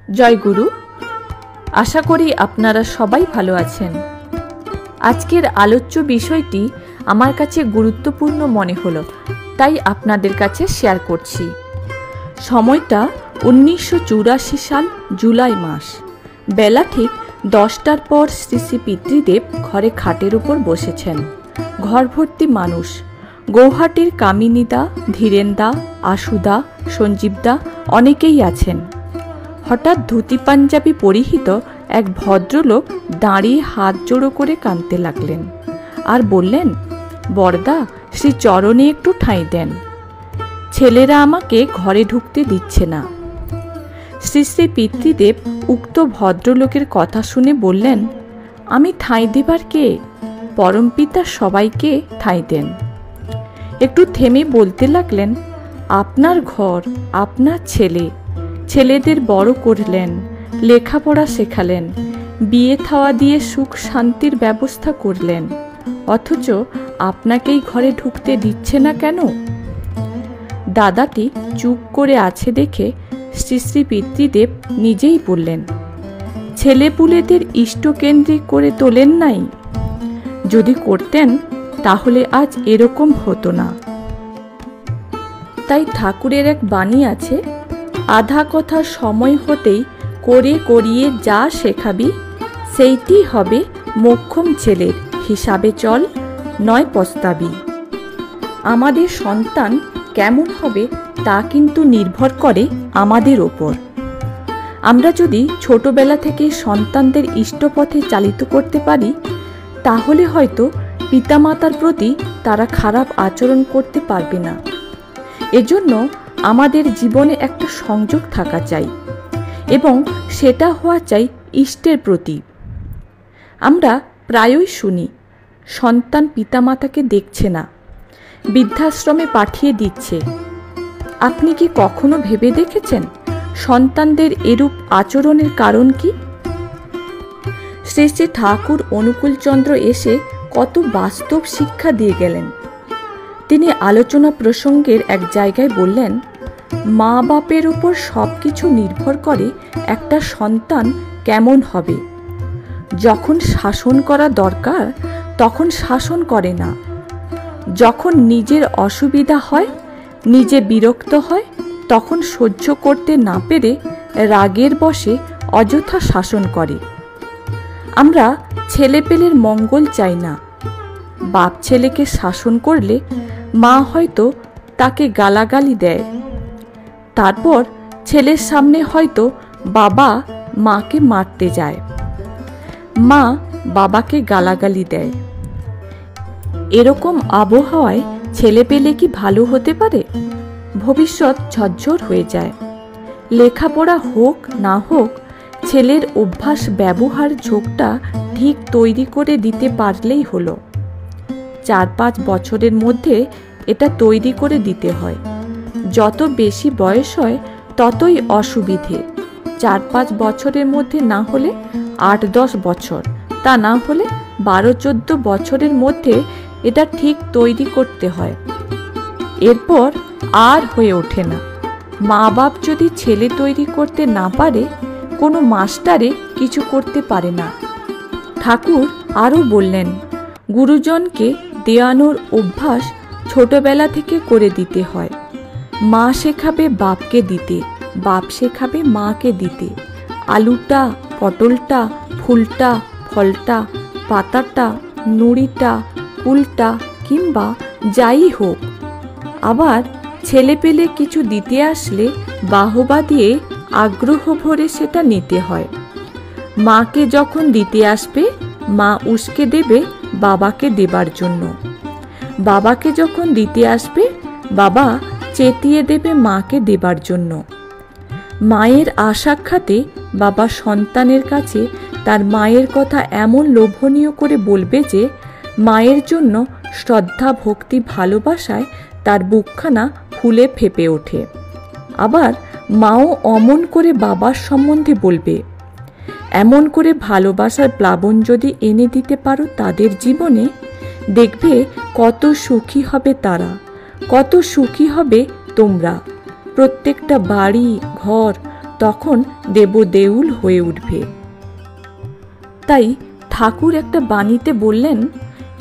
জয় গুরু। আশা করি আপনারা সবাই ভালো আছেন। আজকের আলোচ্য বিষয়টি আমার কাছে গুরুত্বপূর্ণ মনে হলো, তাই আপনাদের কাছে শেয়ার করছি। সময়টা 1984 সাল জুলাই মাস। বেলা ঠিক 10টার পর শ্রী শ্রী পিতৃদেব ঘরে খাটের উপর বসেছেন। ঘর ভর্তি মানুষ। গৌহাটির কামিনীদা, ধীরেনদা, আশুদা, সঞ্জীবদা অনেকেই আছেন। হঠাৎ ধুতি পাঞ্জাবি পরিহিত এক ভদ্রলোক দাঁড়িয়ে হাত জোড়ো করে কাঁদতে লাগলেন আর বললেন, বরদা, শ্রী চরণে একটু ঠাঁই দেন, ছেলেরা আমাকে ঘরে ঢুকতে দিচ্ছে না। শ্রী শ্রী পিতৃদেব উক্ত ভদ্রলোকের কথা শুনে বললেন, আমি ঠাঁই দেবার কে? পরমপিতা সবাইকে ঠাঁই দেন। একটু থেমে বলতে লাগলেন, আপনার ঘর, আপনার ছেলেদের বড় করলেন, লেখাপড়া শেখালেন, বিয়ে থাওয়া দিয়ে সুখ শান্তির ব্যবস্থা করলেন, অথচ আপনাকেই ঘরে ঢুকতে দিচ্ছে না কেন? দাদাটি চুপ করে আছে দেখে শ্রী শ্রী পিতৃদেব নিজেই বললেন, ছেলেপুলেদের ইষ্টকেন্দ্রিক করে তোলেন নাই। যদি করতেন তাহলে আজ এরকম হতো না। তাই ঠাকুরের এক বাণী আছে, আধা কথা সময় হতেই করে করিয়ে যা শেখাবি, সেইটি হবে মোক্ষম ছেলের, হিসাবে চল, নয় পস্তাবি। আমাদের সন্তান কেমন হবে তা কিন্তু নির্ভর করে আমাদের ওপর। আমরা যদি ছোটবেলা থেকে সন্তানদের ইষ্টপথে চালিত করতে পারি, তাহলে হয়তো পিতামাতার প্রতি তারা খারাপ আচরণ করতে পারবে না। এজন্য আমাদের জীবনে একটা সংযোগ থাকা চাই এবং সেটা হওয়া চাই ইষ্টের প্রতি। আমরা প্রায়ই শুনি, সন্তান পিতামাতাকে দেখছে না, বৃদ্ধাশ্রমে পাঠিয়ে দিচ্ছে। আপনি কি কখনো ভেবে দেখেছেন সন্তানদের এরূপ আচরণের কারণ কি? শ্রী শ্রী ঠাকুর অনুকূলচন্দ্র এসে কত বাস্তব শিক্ষা দিয়ে গেলেন। তিনি আলোচনা প্রসঙ্গের এক জায়গায় বললেন, মা বাপের উপর সব কিছু নির্ভর করে একটা সন্তান কেমন হবে। যখন শাসন করা দরকার তখন শাসন করে না, যখন নিজের অসুবিধা হয়, নিজে বিরক্ত হয়, তখন সহ্য করতে না পেরে রাগের বশে অযথা শাসন করে। আমরা ছেলেপেলের মঙ্গল চাই না। বাপ ছেলেকে শাসন করলে মা হয়তো তাকে গালাগালি দেয়, তারপর ছেলের সামনে হয়তো বাবা মাকে মারতে যায়, মা বাবাকে গালাগালি দেয়। এরকম আবহাওয়ায় ছেলেপেলে কি ভালো হতে পারে? ভবিষ্যৎ ঝরঝর হয়ে যায়। লেখাপড়া হোক না হোক, ছেলের অভ্যাস ব্যবহার ঝোঁকটা ঠিক তৈরি করে দিতে পারলেই হলো। 4-5 বছরের মধ্যে এটা তৈরি করে দিতে হয়। যত বেশি বয়স হয় ততই অসুবিধে। 4-5 বছরের মধ্যে না হলে 8-10 বছর, তা না হলে 12-14 বছরের মধ্যে এটা ঠিক তৈরি করতে হয়। এরপর আর হয়ে ওঠে না। মা বাপ যদি ছেলে তৈরি করতে না পারে, কোনো মাস্টারে কিছু করতে পারে না। ঠাকুর আরও বললেন, গুরুজনকে দেওয়ানোর অভ্যাস ছোটবেলা থেকে করে দিতে হয়। মা শেখাবে বাপকে দিতে, বাপ শেখাবে মাকে দিতে। আলুটা, পটলটা, ফুলটা, ফলটা, পাতাটা, নুড়িটা, কুলটা কিংবা যাই হোক। আবার ছেলেপেলে কিছু দিতে আসলে বাহবা দিয়ে আগ্রহ ভরে সেটা নিতে হয়। মাকে যখন দিতে আসবে, মা উস্কে দেবে বাবাকে দেবার জন্য। বাবাকে যখন দিতে আসবে, বাবা চেতিয়ে দেবে মাকে দেবার জন্য। মায়ের আসাক্ষাতে বাবা সন্তানের কাছে তার মায়ের কথা এমন লোভনীয় করে বলবে যে মায়ের জন্য শ্রদ্ধা, ভক্তি, ভালোবাসায় তার বুকখানা ফুলে ফেপে ওঠে। আবার মাও অমন করে বাবার সম্বন্ধে বলবে। এমন করে ভালোবাসার প্লাবন যদি এনে দিতে পারো তাদের জীবনে, দেখবে কত সুখী হবে তারা, কত সুখী হবে তোমরা। প্রত্যেকটা বাড়ি ঘর তখন দেবদেউল হয়ে উঠবে। তাই ঠাকুর একটা বাণীতে বললেন,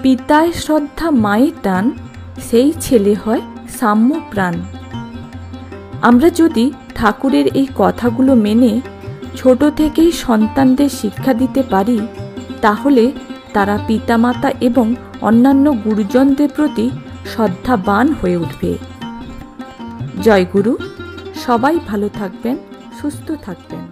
পিতায় শ্রদ্ধা মায়ের টান, সেই ছেলে হয় সাম্য প্রাণ। আমরা যদি ঠাকুরের এই কথাগুলো মেনে ছোট থেকেই সন্তানদের শিক্ষা দিতে পারি, তাহলে তারা পিতামাতা এবং অন্যান্য গুরুজনদের প্রতি শ্রদ্ধাবান হয়ে উঠবে। জয় গুরু। সবাই ভালো থাকবেন, সুস্থ থাকবেন।